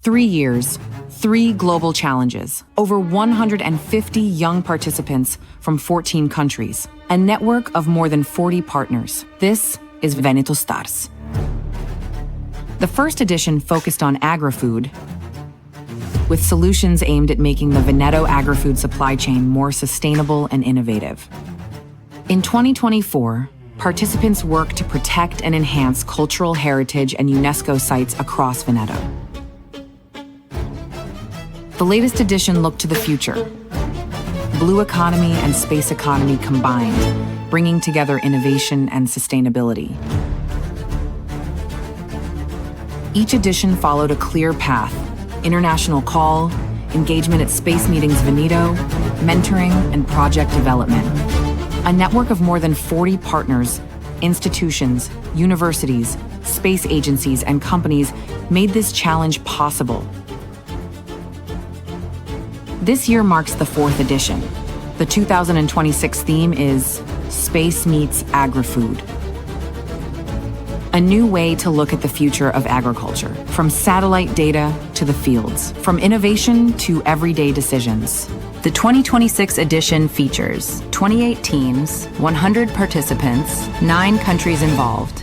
3 years, 3 global challenges, over 150 young participants from 14 countries, a network of more than 40 partners. This is VeneToStars. The first edition focused on agri-food, with solutions aimed at making the Veneto agri-food supply chain more sustainable and innovative. In 2024, participants worked to protect and enhance cultural heritage and UNESCO sites across Veneto. The latest edition looked to the future. Blue economy and space economy combined, bringing together innovation and sustainability. Each edition followed a clear path: international call, engagement at space meetings Veneto, mentoring, and project development. A network of more than 40 partners, institutions, universities, space agencies, and companies made this challenge possible. This year marks the 4th edition. The 2026 theme is Space Meets Agri-Food. A new way to look at the future of agriculture, from satellite data to the fields, from innovation to everyday decisions. The 2026 edition features 28 teams, 100 participants, 9 countries involved,